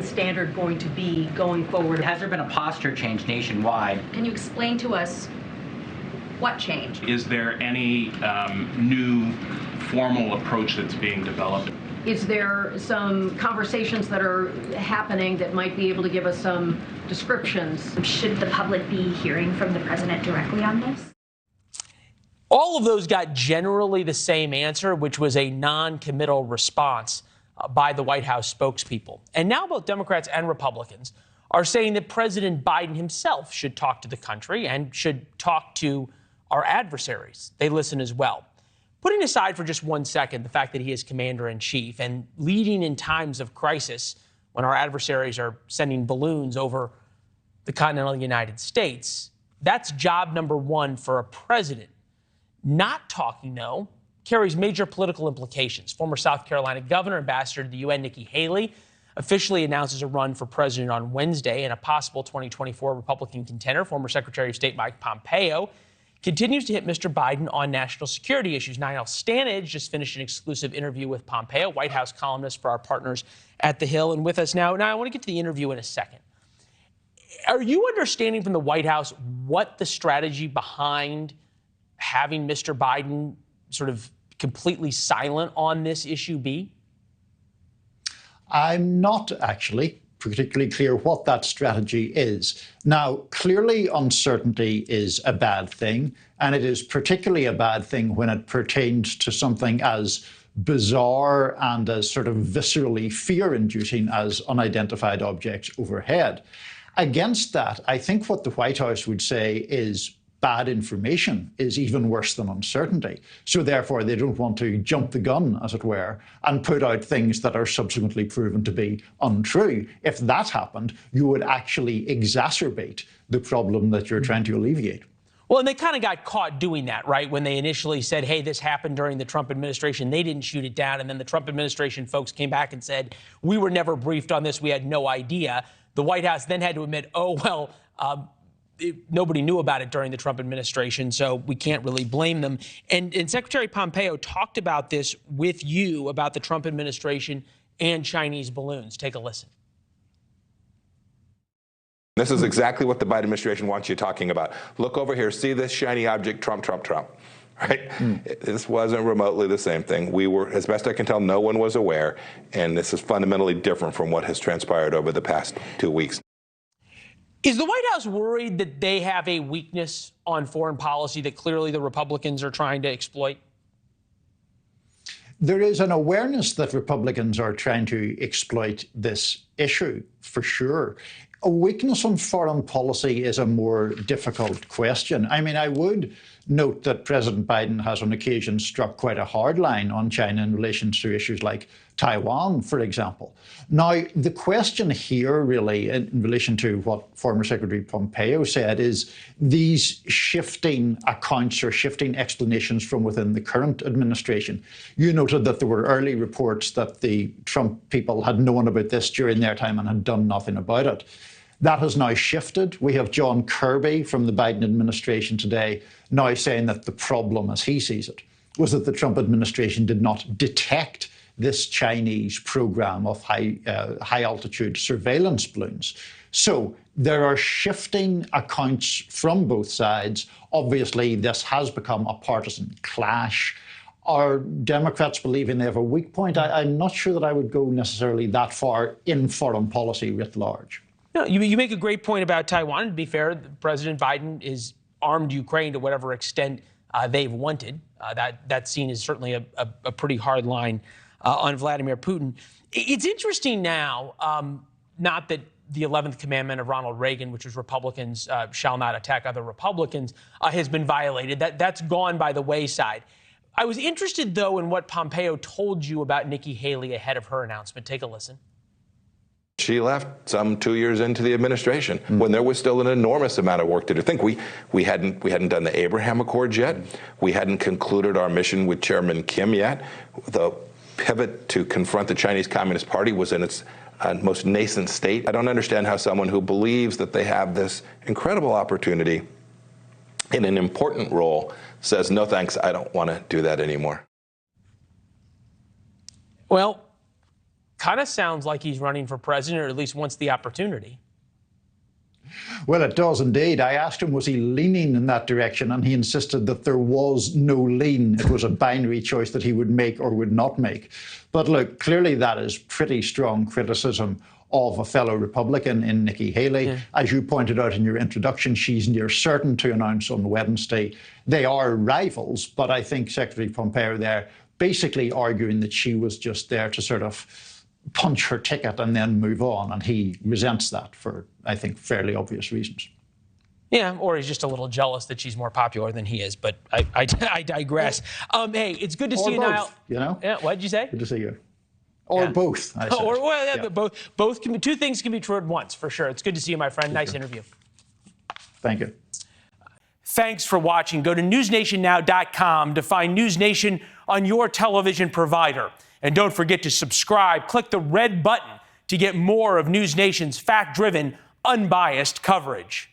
standard going to be going forward? Has there been a posture change nationwide? Can you explain to us what changed? Is there any new formal approach that's being developed? Is there some conversations that are happening that might be able to give us some descriptions? Should the public be hearing from the president directly on this? All of those got generally the same answer, which was a non-committal response by the White House spokespeople. And now both Democrats and Republicans are saying that President Biden himself should talk to the country and should talk to our adversaries. They listen as well. Putting aside for just 1 second the fact that he is commander-in-chief and leading in times of crisis when our adversaries are sending balloons over the continental United States, that's job number one for a president. Not talking, though, carries major political implications. Former South Carolina governor, ambassador to the UN, Nikki Haley, officially announces a run for president on Wednesday, and a possible 2024 Republican contender, former Secretary of State Mike Pompeo, continues to hit Mr. Biden on national security issues. Niall Stanage just finished an exclusive interview with Pompeo, White House columnist for our partners at The Hill, and with us now. Now, I want to get to the interview in a second. Are you understanding from the White House what the strategy behind having Mr. Biden sort of completely silent on this issue be? I'm not actually particularly clear what that strategy is. Now, clearly uncertainty is a bad thing, and it is particularly a bad thing when it pertains to something as bizarre and as sort of viscerally fear-inducing as unidentified objects overhead. Against that, I think what the White House would say is bad information is even worse than uncertainty. So therefore, they don't want to jump the gun, as it were, and put out things that are subsequently proven to be untrue. If that happened, you would actually exacerbate the problem that you're trying to alleviate. Well, and they kind of got caught doing that, right? When they initially said, hey, this happened during the Trump administration, they didn't shoot it down. And then the Trump administration folks came back and said, we were never briefed on this. We had no idea. The White House then had to admit, oh, well, nobody knew about it during the Trump administration, so we can't really blame them. And Secretary Pompeo talked about this with you, about the Trump administration and Chinese balloons. Take a listen. This is exactly what the Biden administration wants you talking about. Look over here. See this shiny object, Trump, Trump, Trump. Right? This wasn't remotely the same thing. We were, as best I can tell, no one was aware. And this is fundamentally different from what has transpired over the past 2 weeks. Is the White House worried that they have a weakness on foreign policy that clearly the Republicans are trying to exploit? There is an awareness that Republicans are trying to exploit this issue, for sure. A weakness on foreign policy is a more difficult question. I mean, I would note that President Biden has on occasion struck quite a hard line on China in relation to issues like Taiwan, for example. Now, the question here really in relation to what former Secretary Pompeo said is these shifting accounts or shifting explanations from within the current administration. You noted that there were early reports that the Trump people had known about this during their time and had done nothing about it. That has now shifted. We have John Kirby from the Biden administration today now saying that the problem, as he sees it, was that the Trump administration did not detect this Chinese program of high-altitude surveillance balloons. So there are shifting accounts from both sides. Obviously, this has become a partisan clash. Are Democrats believing they have a weak point? I'm not sure that I would go necessarily that far in foreign policy writ large. No, you make a great point about Taiwan. To be fair, President Biden has armed Ukraine to whatever extent they've wanted. That scene is certainly a pretty hard line on Vladimir Putin. It's interesting now, not that the 11th commandment of Ronald Reagan, which was Republicans shall not attack other Republicans, has been violated. That's gone by the wayside. I was interested, though, in what Pompeo told you about Nikki Haley ahead of her announcement. Take a listen. She left some 2 years into the administration when there was still an enormous amount of work to do. Think we hadn't done the Abraham Accords yet. We hadn't concluded our mission with Chairman Kim yet. The pivot to confront the Chinese Communist Party was in its most nascent state. I don't understand how someone who believes that they have this incredible opportunity in an important role says, no thanks, I don't want to do that anymore. Well, kind of sounds like he's running for president, or at least wants the opportunity. Well, it does indeed. I asked him, was he leaning in that direction? And he insisted that there was no lean. It was a binary choice that he would make or would not make. But look, clearly that is pretty strong criticism of a fellow Republican in Nikki Haley. Yeah. As you pointed out in your introduction, she's near certain to announce on Wednesday. They are rivals, but I think Secretary Pompeo there basically arguing that she was just there to sort of punch her ticket and then move on. And he resents that for, I think, fairly obvious reasons. Yeah, or he's just a little jealous that she's more popular than he is. But I digress. Hey, it's good to see you, Niall. You know? Yeah, what did you say? Good to see you. Or both, I said. Or, well, yeah, yeah. Both can be, two things can be true at once, for sure. It's good to see you, my friend. Nice interview. Thank you. Thanks for watching. Go to newsnationnow.com to find NewsNation on your television provider. And don't forget to subscribe. Click the red button to get more of NewsNation's fact-driven, unbiased coverage.